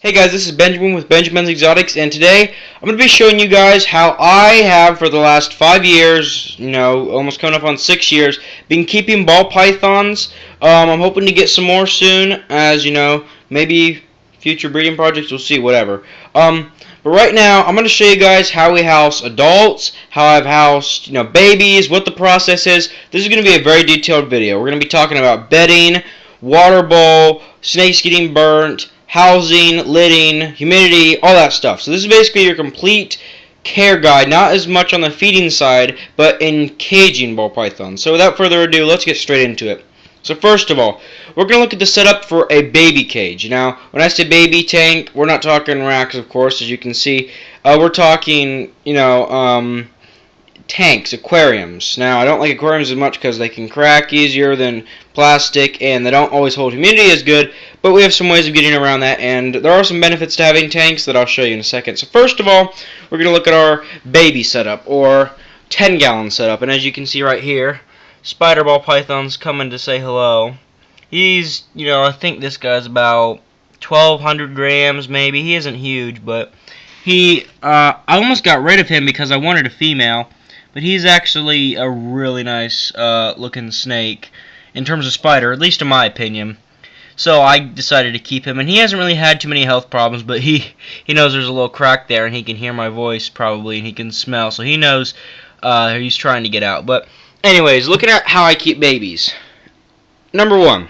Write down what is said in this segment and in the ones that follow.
Hey guys, this is Benjamin with Benjamin's Exotics, and today I'm going to be showing you guys how I have for the last 5 years, almost coming up on 6 years, been keeping ball pythons. I'm hoping to get some more soon, as maybe future breeding projects, we'll see, whatever. But right now, I'm going to show you guys how we house adults, how I've housed, babies, what the process is. This is going to be a very detailed video. We're going to be talking about bedding, water bowl, snakes getting burnt, housing, lidding, humidity, all that stuff. So this is basically your complete care guide, not as much on the feeding side, but in caging ball pythons. So without further ado, let's get straight into it. So first of all, we're going to look at the setup for a baby cage. Now, when I say baby tank, we're not talking racks, of course, as you can see. We're talking, tanks, aquariums. Now, I don't like aquariums as much because they can crack easier than plastic, and they don't always hold humidity as good, but we have some ways of getting around that, and there are some benefits to having tanks that I'll show you in a second. So first of all, we're going to look at our baby setup, or 10-gallon setup, and as you can see right here, spider ball python's coming to say hello. He's, I think this guy's about 1,200 grams maybe. He isn't huge, but I almost got rid of him because I wanted a female. But he's actually a really nice looking snake in terms of spider, at least in my opinion. So I decided to keep him, and he hasn't really had too many health problems, but he knows there's a little crack there, and he can hear my voice probably, and he can smell, so he knows he's trying to get out. But anyways, looking at how I keep babies. Number one,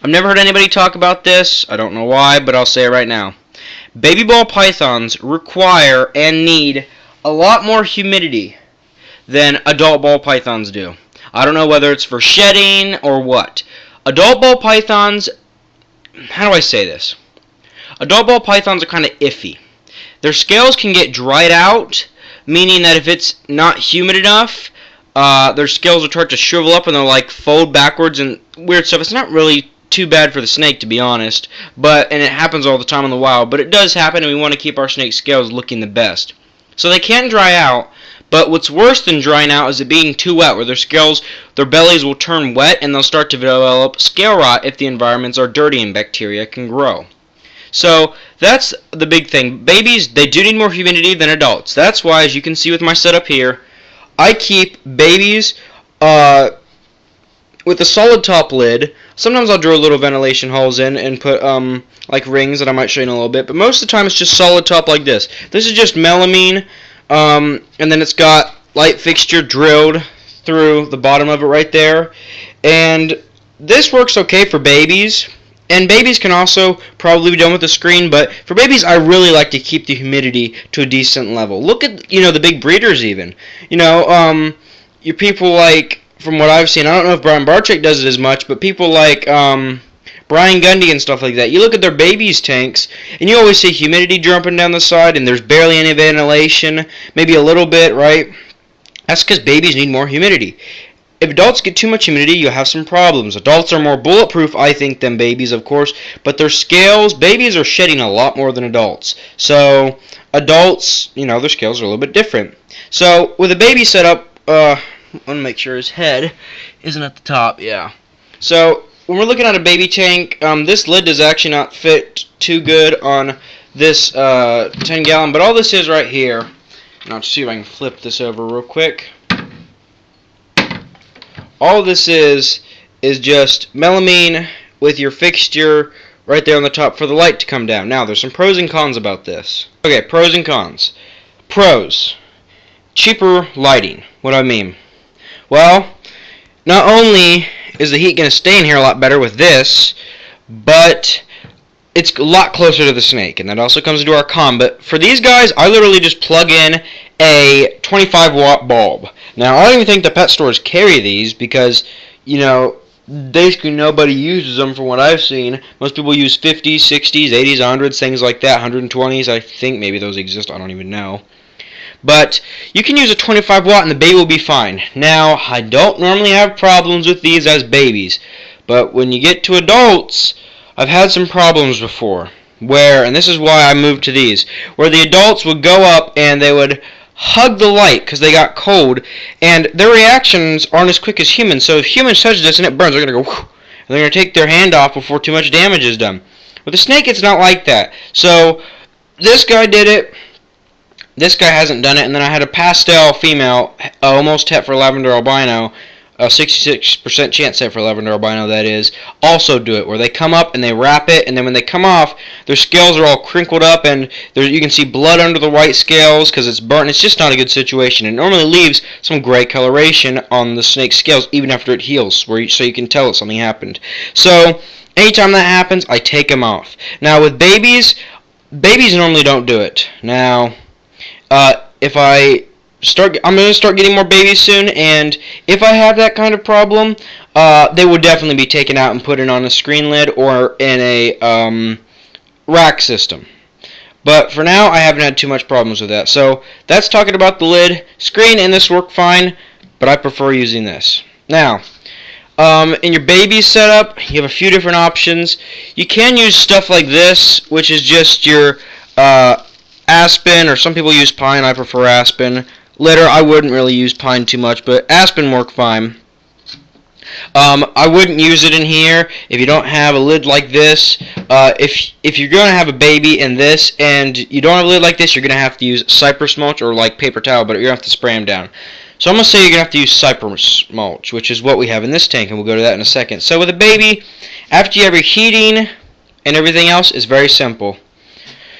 I've never heard anybody talk about this. I don't know why, but I'll say it right now. Baby ball pythons require and need a lot more humidity than adult ball pythons do. I don't know whether it's for shedding or what. Adult ball pythons, how do I say this? Adult ball pythons are kind of iffy. Their scales can get dried out, meaning that if it's not humid enough, their scales will start to shrivel up and they'll like fold backwards and weird stuff. It's not really too bad for the snake, to be honest, and it happens all the time in the wild, but it does happen, and we want to keep our snake scales looking the best. So they can dry out, but what's worse than drying out is it being too wet, where their bellies will turn wet and they'll start to develop scale rot if the environments are dirty and bacteria can grow. So that's the big thing. Babies, they do need more humidity than adults. That's why, as you can see with my setup here, I keep babies with a solid top lid. Sometimes I'll drill little ventilation holes in and put like rings that I might show you in a little bit, but most of the time it's just solid top like this. This is just melamine, and then it's got light fixture drilled through the bottom of it right there, and this works okay for babies, and babies can also probably be done with a screen, but for babies I really like to keep the humidity to a decent level. Look at the big breeders even. Your people like, from what I've seen, I don't know if Brian Barczyk does it as much, but people like Brian Gundy and stuff like that, you look at their babies' tanks, and you always see humidity jumping down the side, and there's barely any ventilation, maybe a little bit, right? That's because babies need more humidity. If adults get too much humidity, you'll have some problems. Adults are more bulletproof, I think, than babies, of course, but their scales, babies are shedding a lot more than adults. So adults, their scales are a little bit different. So with a baby setup, I want to make sure his head isn't at the top, yeah. So when we're looking at a baby tank, this lid does actually not fit too good on this 10-gallon, but all this is right here, and I'll see if I can flip this over real quick. All this is just melamine with your fixture right there on the top for the light to come down. Now, there's some pros and cons about this. Okay, pros and cons. Pros. Cheaper lighting. What do I mean? Well, not only is the heat going to stay in here a lot better with this, but it's a lot closer to the snake, and that also comes into our con. But for these guys, I literally just plug in a 25-watt bulb. Now, I don't even think the pet stores carry these because, basically nobody uses them from what I've seen. Most people use 50s, 60s, 80s, 100s, things like that, 120s. I think maybe those exist. I don't even know. But you can use a 25 watt and the baby will be fine. Now, I don't normally have problems with these as babies, but when you get to adults, I've had some problems before and this is why I moved to these, where the adults would go up and they would hug the light because they got cold, and their reactions aren't as quick as humans. So if humans touch this and it burns, they're going to go whoo, and they're going to take their hand off before too much damage is done. With a snake, it's not like that. So this guy did it. This guy hasn't done it. And then I had a pastel female, almost het for lavender albino, a 66% chance set for lavender albino, that is, also do it, where they come up and they wrap it, and then when they come off, their scales are all crinkled up, and you can see blood under the white scales because it's burnt. It's just not a good situation. It normally leaves some gray coloration on the snake's scales even after it heals, so you can tell that something happened. So anytime that happens, I take them off. Now with babies normally don't do it. Now, if I'm going to start getting more babies soon, and if I have that kind of problem, they will definitely be taken out and put in on a screen lid or in a rack system. But for now, I haven't had too much problems with that. So that's talking about the lid. Screen and this work fine, but I prefer using this. Now, in your baby setup, you have a few different options. You can use stuff like this, which is just your aspen, or some people use pine. I prefer aspen. Litter, I wouldn't really use pine too much, but aspen work fine. I wouldn't use it in here if you don't have a lid like this. If you're going to have a baby in this and you don't have a lid like this, you're going to have to use cypress mulch or like paper towel, but you're going to have to spray them down. So I'm going to say you're going to have to use cypress mulch, which is what we have in this tank, and we'll go to that in a second. So with a baby, after you have your heating and everything else, it's very simple.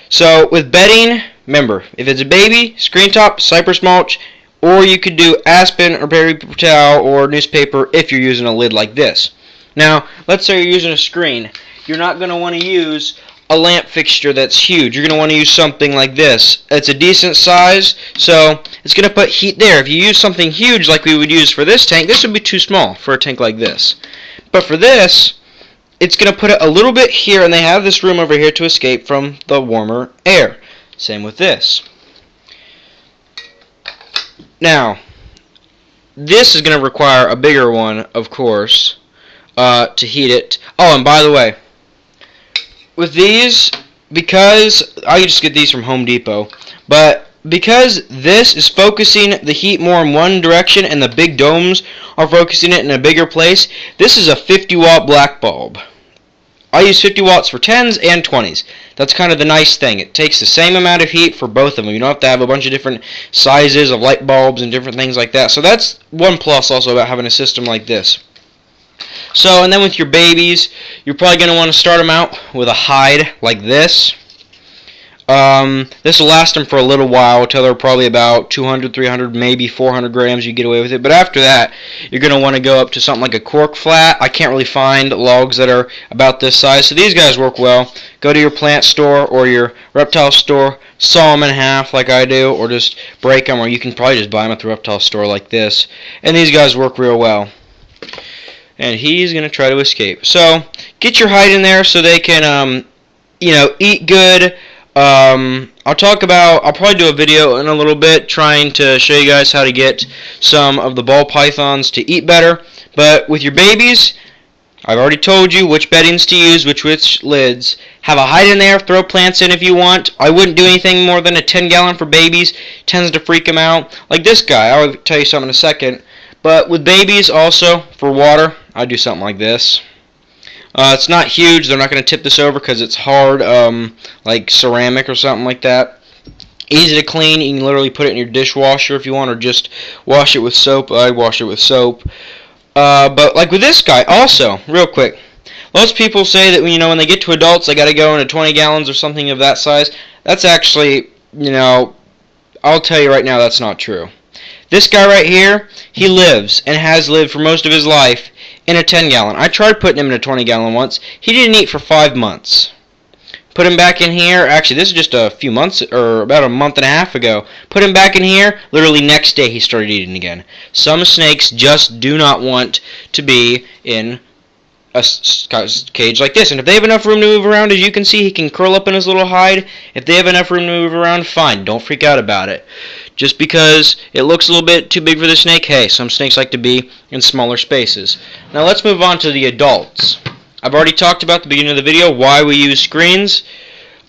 So with bedding, remember, if it's a baby, screen top, cypress mulch, or you could do aspen or paper towel or newspaper if you're using a lid like this. Now, let's say you're using a screen. You're not going to want to use a lamp fixture that's huge. You're going to want to use something like this. It's a decent size, so it's going to put heat there. If you use something huge like we would use for this tank, this would be too small for a tank like this. But for this, it's going to put it a little bit here, and they have this room over here to escape from the warmer air. Same with this. Now, this is going to require a bigger one, of course, to heat it. Oh, and by the way, with these, because I just get these from Home Depot, but because this is focusing the heat more in one direction and the big domes are focusing it in a bigger place, this is a 50-watt black bulb. I use 50 watts for 10s and 20s. That's kind of the nice thing. It takes the same amount of heat for both of them. You don't have to have a bunch of different sizes of light bulbs and different things like that. So that's one plus also about having a system like this. So, and then with your babies, you're probably going to want to start them out with a hide like this. This will last them for a little while until they're probably about 200, 300, maybe 400 grams. You get away with it. But after that, you're going to want to go up to something like a cork flat. I can't really find logs that are about this size, so these guys work well. Go to your plant store or your reptile store, saw them in half like I do, or just break them, or you can probably just buy them at the reptile store like this. And these guys work real well. And he's going to try to escape. So get your hide in there so they can, eat good. I'll probably do a video in a little bit trying to show you guys how to get some of the ball pythons to eat better. But with your babies, I've already told you which beddings to use, which lids. Have a hide in there, throw plants in if you want. I wouldn't do anything more than a 10-gallon for babies. Tends to freak them out. Like this guy, I'll tell you something in a second. But with babies also, for water, I do something like this. It's not huge. They're not going to tip this over because it's hard, like ceramic or something like that. Easy to clean. You can literally put it in your dishwasher if you want, or just wash it with soap. I wash it with soap. But like with this guy, also, real quick, most people say that when they get to adults, they got to go into 20 gallons or something of that size. That's actually, I'll tell you right now, that's not true. This guy right here, he lives and has lived for most of his life in a 10-gallon. I tried putting him in a 20-gallon once. He didn't eat for 5 months. Put him back in here. Actually, this is just a few months, or about a month and a half ago. Put him back in here. Literally next day he started eating again. Some snakes just do not want to be in a cage like this. And if they have enough room to move around, as you can see, he can curl up in his little hide. If they have enough room to move around, fine. Don't freak out about it. Just because it looks a little bit too big for the snake, hey, some snakes like to be in smaller spaces. Now let's move on to the adults. I've already talked about at the beginning of the video why we use screens.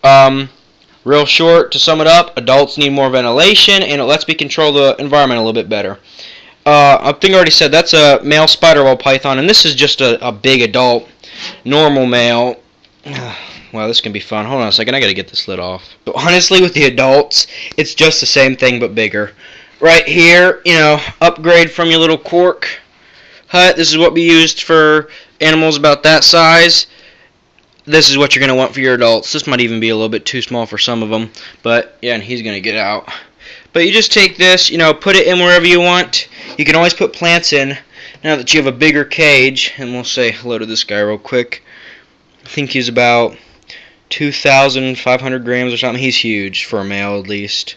Real short, to sum it up, adults need more ventilation, and it lets me control the environment a little bit better. I think I already said that's a male spider ball python, and this is just a big adult, normal male. Wow, this can be fun. Hold on a second, I gotta get this lid off. So honestly, with the adults, it's just the same thing but bigger. Right here, you know, upgrade from your little cork hut. This is what we used for animals about that size. This is what you're going to want for your adults. This might even be a little bit too small for some of them. But, yeah, and he's going to get out. But you just take this, you know, put it in wherever you want. You can always put plants in now that you have a bigger cage. And we'll say hello to this guy real quick. I think he's about 2,500 grams or something. He's huge for a male at least.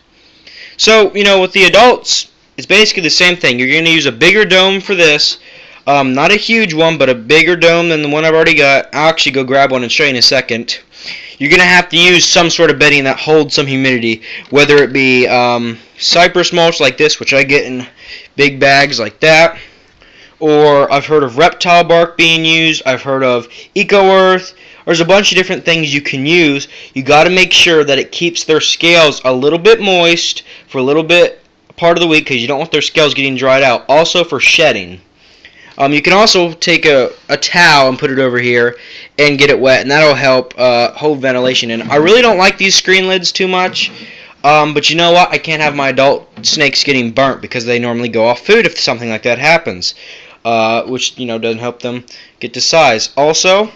So, you know, with the adults, it's basically the same thing. You're going to use a bigger dome for this. Not a huge one, but a bigger dome than the one I've already got. I'll actually go grab one and show you in a second. You're going to have to use some sort of bedding that holds some humidity, whether it be cypress mulch like this, which I get in big bags like that, or I've heard of reptile bark being used. I've heard of eco-earth. There's a bunch of different things you can use. You got to make sure that it keeps their scales a little bit moist for a little bit part of the week because you don't want their scales getting dried out. Also for shedding. You can also take a towel and put it over here and get it wet, and that'll help hold ventilation in. I really don't like these screen lids too much, but you know what? I can't have my adult snakes getting burnt because they normally go off food if something like that happens, which, you know, doesn't help them get to size. Also,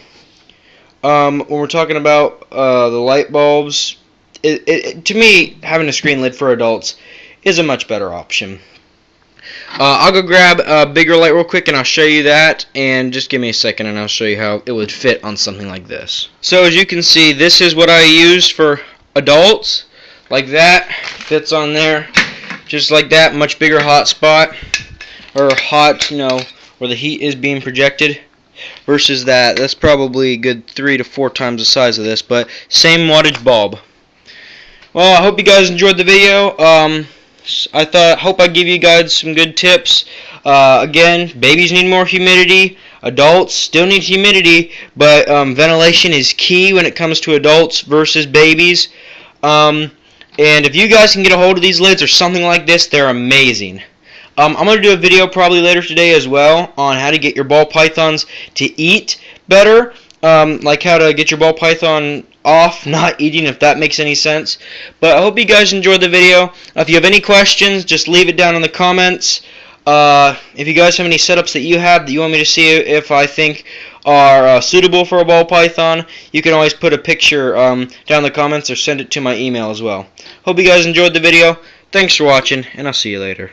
when we're talking about the light bulbs, to me, having a screen lid for adults is a much better option. I'll go grab a bigger light real quick and I'll show you that, and just give me a second and I'll show you how it would fit on something like this. So as you can see, this is what I used for adults. Like that, fits on there, just like that. Much bigger hot spot, or hot, you know, where the heat is being projected, versus that's probably a good 3 to 4 times the size of this, but same wattage bulb. Well, I hope you guys enjoyed the video. Hope I give you guys some good tips. Again, babies need more humidity. Adults still need humidity, but ventilation is key when it comes to adults versus babies. And if you guys can get a hold of these lids or something like this, they're amazing. I'm going to do a video probably later today as well on how to get your ball pythons to eat better. Like how to get your ball python off not eating, if that makes any sense. But I hope you guys enjoyed the video. If you have any questions, just leave it down in the comments. If you guys have any setups that you have that you want me to see if I think are suitable for a ball python, you can always put a picture down in the comments or send it to my email as well. Hope you guys enjoyed the video. Thanks for watching, and I'll see you later.